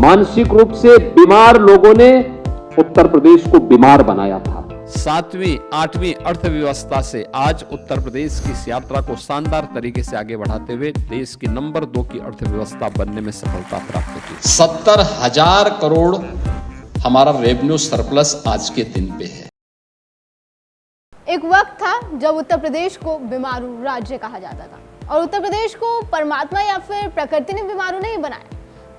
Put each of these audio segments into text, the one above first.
मानसिक रूप से बीमार लोगों ने उत्तर प्रदेश को बीमार बनाया था। 7वीं 8वीं अर्थव्यवस्था से आज उत्तर प्रदेश की इस यात्रा को शानदार तरीके से आगे बढ़ाते हुए देश की नंबर 2 की अर्थव्यवस्था बनने में सफलता प्राप्त की। 70,000 करोड़ हमारा रेवेन्यू सरप्लस आज के दिन पे है। एक वक्त था जब उत्तर प्रदेश को बीमारू राज्य कहा जाता था और उत्तर प्रदेश को परमात्मा या फिर प्रकृति ने बीमारू नहीं बनाया,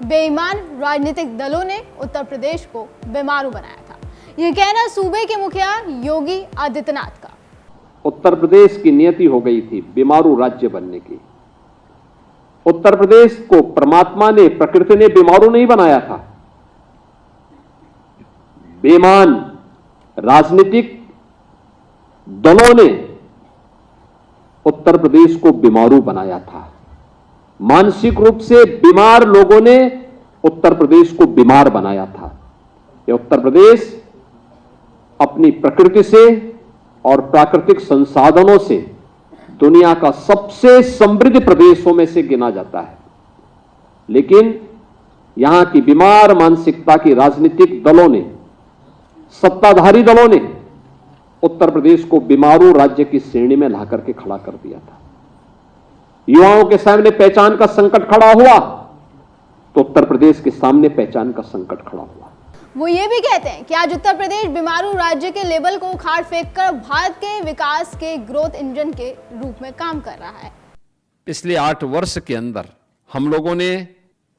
बेईमान राजनीतिक दलों ने उत्तर प्रदेश को बीमारू बनाया था। ये कहना सूबे के मुखिया योगी आदित्यनाथ का। उत्तर प्रदेश की नियति हो गई थी बीमारू राज्य बनने की। उत्तर प्रदेश को परमात्मा ने प्रकृति ने बीमारू नहीं बनाया था, बेईमान राजनीतिक दलों ने उत्तर प्रदेश को बीमारू बनाया था। मानसिक रूप से बीमार लोगों ने उत्तर प्रदेश को बीमार बनाया था। यह उत्तर प्रदेश अपनी प्रकृति से और प्राकृतिक संसाधनों से दुनिया का सबसे समृद्ध प्रदेशों में से गिना जाता है, लेकिन यहां की बीमार मानसिकता की राजनीतिक दलों ने, सत्ताधारी दलों ने उत्तर प्रदेश को बीमारू राज्य की श्रेणी में ला करके खड़ा कर दिया था। युवाओं के सामने पहचान का संकट खड़ा हुआ तो उत्तर प्रदेश के सामने पहचान का संकट खड़ा हुआ। वो ये भी कहते हैं कि आज उत्तर प्रदेश बीमारू राज्य के लेबल को उखाड़ फेंककर भारत के विकास के ग्रोथ इंजन के रूप में काम कर रहा है। पिछले 8 वर्ष के अंदर हम लोगों ने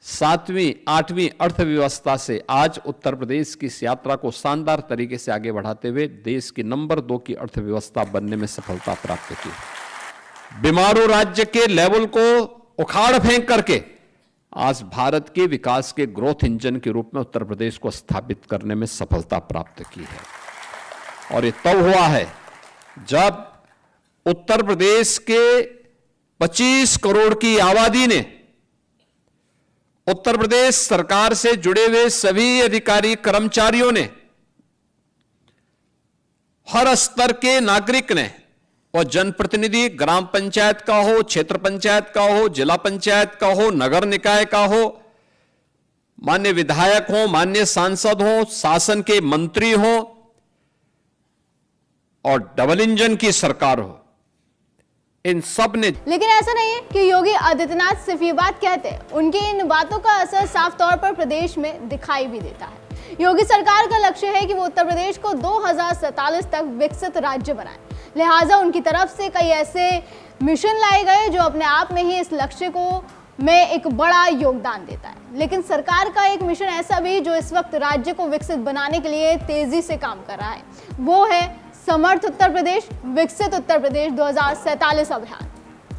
7वीं 8वीं अर्थव्यवस्था से आज उत्तर प्रदेश की इस यात्रा को शानदार तरीके से आगे बढ़ाते हुए देश की नंबर 2 की अर्थव्यवस्था बनने में सफलता प्राप्त की। बीमारू राज्य के लेवल को उखाड़ फेंक करके आज भारत के विकास के ग्रोथ इंजन के रूप में उत्तर प्रदेश को स्थापित करने में सफलता प्राप्त की है। और ये तब हुआ है जब उत्तर प्रदेश के 25 करोड़ की आबादी ने उत्तर प्रदेश सरकार से जुड़े हुए सभी अधिकारी कर्मचारियों ने, हर स्तर के नागरिक ने, और जनप्रतिनिधि ग्राम पंचायत का हो, क्षेत्र पंचायत का हो, जिला पंचायत का हो, नगर निकाय का हो, मान्य विधायक हो, मान्य सांसद हो, शासन के मंत्री हो और डबल इंजन की सरकार हो, इन सब ने। लेकिन ऐसा नहीं है कि योगी आदित्यनाथ सिर्फ ये बात कहते हैं, उनकी इन बातों का असर साफ तौर पर प्रदेश में दिखाई भी देता है। योगी सरकार का लक्ष्य है कि वो उत्तर प्रदेश को 2047 तक विकसित राज्य बनाए। लिहाजा उनकी तरफ से कई ऐसे मिशन लाए गए जो अपने आप में ही इस लक्ष्य को में एक बड़ा योगदान देता है। लेकिन सरकार का एक मिशन ऐसा भी जो इस वक्त राज्य को विकसित बनाने के लिए तेजी से काम कर रहा है, वो है समर्थ उत्तर प्रदेश विकसित उत्तर प्रदेश 2047 अभियान,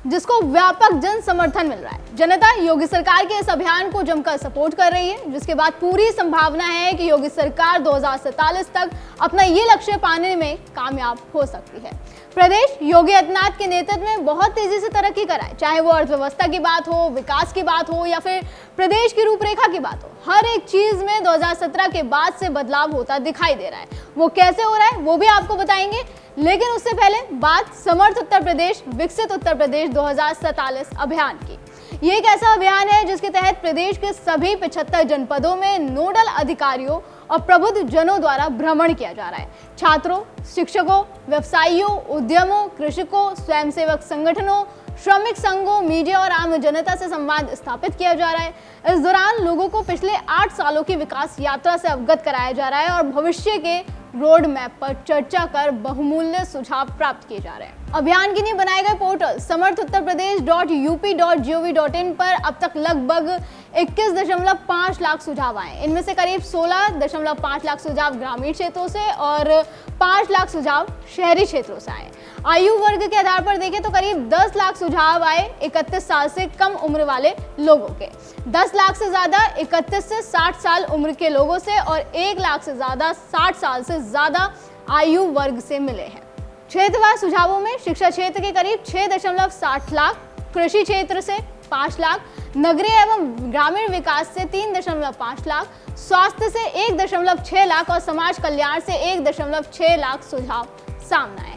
जिसको व्यापक जन समर्थन मिल रहा है। जनता योगी सरकार के इस अभियान को जमकर सपोर्ट कर रही है, जिसके बाद पूरी संभावना है कि योगी सरकार 2047 तक अपना ये लक्ष्य पाने में कामयाब हो सकती है। प्रदेश योगी आदित्यनाथ के नेतृत्व में बहुत तेजी से तरक्की कराए, चाहे वो अर्थव्यवस्था की बात हो, विकास की बात हो या फिर प्रदेश की रूपरेखा की बात हो। हर एक चीज में 2017 के बाद से बदलाव होता दिखाई दे रहा है। वो कैसे हो रहा है वो भी आपको बताएंगे, लेकिन उससे पहले बात समर्थ उत्तर प्रदेश विकसित उत्तर प्रदेश 2047 अभियान की। ये एक ऐसा अभियान है जिसके तहत प्रदेश के सभी 75 जनपदों में नोडल अधिकारियों और प्रबुद्ध जनों द्वारा भ्रमण किया जा रहा है। छात्रों, शिक्षकों, व्यवसायियों, उद्यमों, कृषकों, स्वयंसेवक संगठनों, श्रमिक संघों, मीडिया और आम जनता से संवाद स्थापित किया जा रहा है। इस दौरान लोगों को पिछले 8 सालों की विकास यात्रा से अवगत कराया जा रहा है और भविष्य के रोड मैप पर चर्चा कर बहुमूल्य सुझाव प्राप्त किए जा रहे हैं। अभियान के लिए बनाए गए पोर्टल samarthuttarpradesh.up.gov.in पर अब तक लगभग 21.5 लाख सुझाव आए। इनमें से करीब 16.5 लाख सुझाव ग्रामीण क्षेत्रों से और 5 लाख सुझाव शहरी क्षेत्रों से आए। आयु वर्ग के आधार पर देखें तो करीब 10 लाख सुझाव आए 31 साल से कम उम्र वाले लोगों के, 10 लाख से ज्यादा 31 से 60 साल उम्र के लोगों से और 1 लाख से ज्यादा 60 साल से ज्यादा आयु वर्ग से मिले हैं। क्षेत्रवार सुझावों में शिक्षा क्षेत्र के करीब 6.60 लाख, कृषि क्षेत्र से 5 लाख, नगरीय एवं ग्रामीण विकास से 3.5 लाख, स्वास्थ्य से 1.6 लाख और समाज कल्याण से 1.6 लाख सुझाव सामने आए हैं।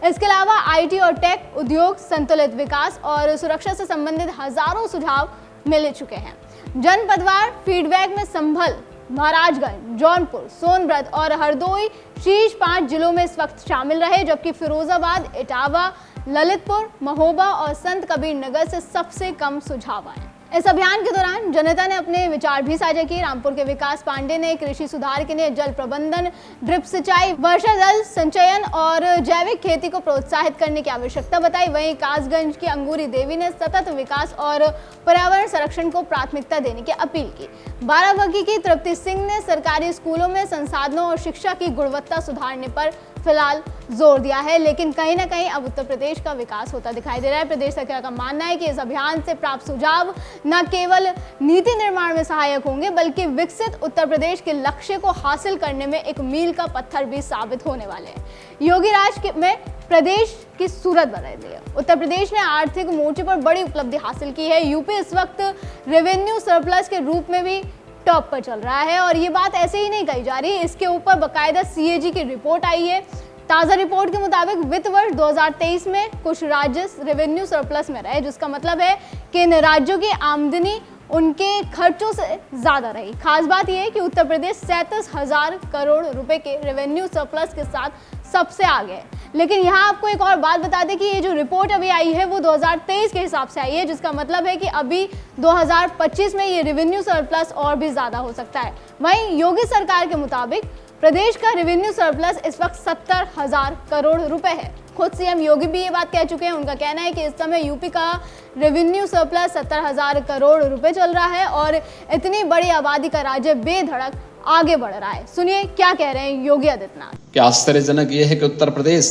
इसके अलावा आईटी और टेक, उद्योग, संतुलित विकास और सुरक्षा से संबंधित हजारों सुझाव मिल चुके हैं। जनपदवार फीडबैक में संभल, महाराजगंज, जौनपुर, सोनभद्र और हरदोई शीर्ष 5 जिलों में इस वक्त शामिल रहे, जबकि फिरोजाबाद, इटावा, ललितपुर, महोबा और संत कबीर नगर से सबसे कम सुझाव आए। इस अभियान के दौरान जनता ने अपने विचार भी साझा किए। रामपुर के विकास पांडे ने कृषि सुधार के लिए जल प्रबंधन, ड्रिप सिंचाई, वर्षा जल संचयन और जैविक खेती को प्रोत्साहित करने की आवश्यकता बताई। वहीं कासगंज की अंगूरी देवी ने सतत विकास और पर्यावरण संरक्षण को प्राथमिकता देने की अपील की। बाराबंकी की तृप्ति सिंह ने सरकारी स्कूलों में संसाधनों और शिक्षा की गुणवत्ता सुधारने पर फिलहाल जोर दिया है, लेकिन कहीं ना कहीं अब उत्तर प्रदेश का विकास होता दिखाई दे रहा है। प्रदेश सरकार का मानना है कि इस अभियान से प्राप्त सुझाव न केवल नीति निर्माण में सहायक होंगे, बल्कि विकसित उत्तर प्रदेश के लक्ष्य को हासिल करने में एक मील का पत्थर भी साबित होने वाले हैं। योगी राज में प्रदेश की सूरत बदल दी है। उत्तर प्रदेश ने आर्थिक मोर्चे पर बड़ी उपलब्धि हासिल की है। यूपी इस वक्त रेवेन्यू सरप्लस के रूप में भी टॉप पर चल रहा है और ये बात ऐसे ही नहीं कही जा रही, इसके ऊपर बाकायदा CAG की रिपोर्ट आई है। ताज़ा रिपोर्ट के मुताबिक वित्त वर्ष 2023 में कुछ राज्य रेवेन्यू सरप्लस में रहे, जिसका मतलब है कि इन राज्यों की आमदनी उनके खर्चों से ज्यादा रही। खास बात यह है कि उत्तर प्रदेश 37,000 करोड़ रुपए के रेवेन्यू सरप्लस के साथ सबसे आगे है। लेकिन यहाँ आपको एक और बात बता दें कि ये जो रिपोर्ट अभी आई है वो 2023 के हिसाब से आई है, जिसका मतलब है कि अभी 2025 में ये रेवेन्यू सरप्लस और भी ज्यादा हो सकता है। वहीं योगी सरकार के मुताबिक प्रदेश का रेवेन्यू सरप्लस इस वक्त 70,000 करोड़ रुपए है। खुद सीएम योगी भी ये बात कह चुके हैं। उनका कहना है कि इस समय यूपी का रेवेन्यू सरप्लस 70,000 करोड़ रुपए चल रहा है और इतनी बड़ी आबादी का राज्य बेधड़क आगे बढ़ रहा है। सुनिए क्या कह रहे हैं योगी आदित्यनाथ। क्या आश्चर्यजनक यह है कि उत्तर प्रदेश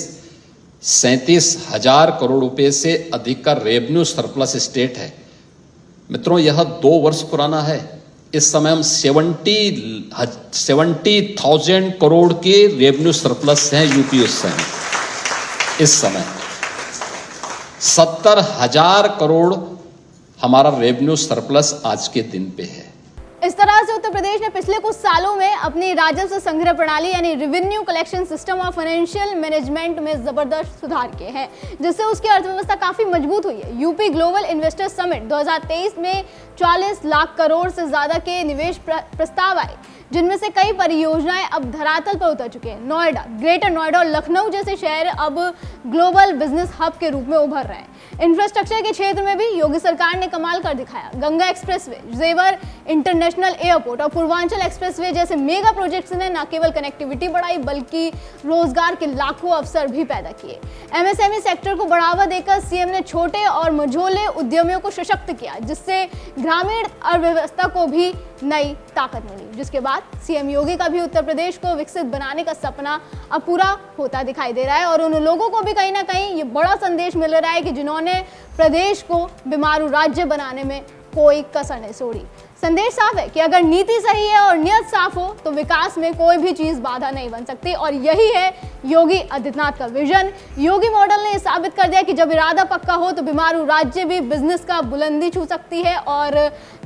37,000 करोड़ रुपए से अधिक का रेवेन्यू सरप्लस स्टेट है। मित्रों, यह 2 वर्ष पुराना है। इस समय हम 70,000 करोड़ के रेवेन्यू सरप्लस हैं यूपी उस समय। इस समय 70,000 करोड़ हमारा रेवेन्यू सरप्लस आज के दिन पे है। इस तरह से उत्तर प्रदेश ने पिछले कुछ सालों में अपनी राजस्व संग्रह प्रणाली यानी रेवेन्यू कलेक्शन सिस्टम और फाइनेंशियल मैनेजमेंट में जबरदस्त सुधार किए हैं, जिससे उसकी अर्थव्यवस्था काफी मजबूत हुई है। यूपी ग्लोबल इन्वेस्टर समिट 2023 में 40 लाख करोड़ से ज्यादा के निवेश प्रस्ताव आए, जिनमें से कई परियोजनाएं अब धरातल पर उतर चुके हैं। नोएडा, ग्रेटर नोएडा और लखनऊ जैसे शहर अब ग्लोबल बिजनेस हब के रूप में उभर रहे हैं। इंफ्रास्ट्रक्चर के क्षेत्र में भी योगी सरकार ने कमाल कर दिखाया। गंगा एक्सप्रेसवे, जेवर इंटरनेशनल एयरपोर्ट और पूर्वांचल एक्सप्रेसवे जैसे मेगा प्रोजेक्ट्स ने न केवल कनेक्टिविटी बढ़ाई बल्कि रोजगार के लाखों अवसर भी पैदा किए। MSME सेक्टर को बढ़ावा देकर सीएम ने छोटे और मझोले उद्यमियों को सशक्त किया, जिससे ग्रामीण अर्थव्यवस्था को भी नई ताकत मिली, जिसके बाद सीएम योगी का भी उत्तर प्रदेश को विकसित बनाने का सपना अब पूरा होता दिखाई दे रहा है। और उन लोगों को भी कहीं ना कहीं ये बड़ा संदेश मिल रहा है कि जिन्होंने प्रदेश को बीमारू राज्य बनाने में कोई कसर नहीं छोड़ी। संदेश साफ है कि अगर नीति सही है और नियत साफ हो तो विकास में कोई भी चीज बाधा नहीं बन सकती, और यही है योगी आदित्यनाथ का विजन। योगी मॉडल ने साबित कर दिया कि जब इरादा पक्का हो तो बीमारू राज्य भी बिजनेस का बुलंदी छू सकती है और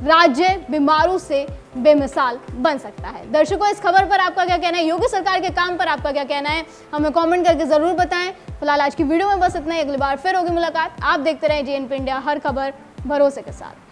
राज्य बीमारू से बेमिसाल बन सकता है। दर्शकों, इस खबर पर आपका क्या कहना है? योगी सरकार के काम पर आपका क्या कहना है? हमें कमेंट करके जरूर बताएं। फिलहाल आज की वीडियो में बस इतना ही। अगली बार फिर होगी मुलाकात। आप देखते रहें JNP इंडिया, हर खबर भरोसे के साथ।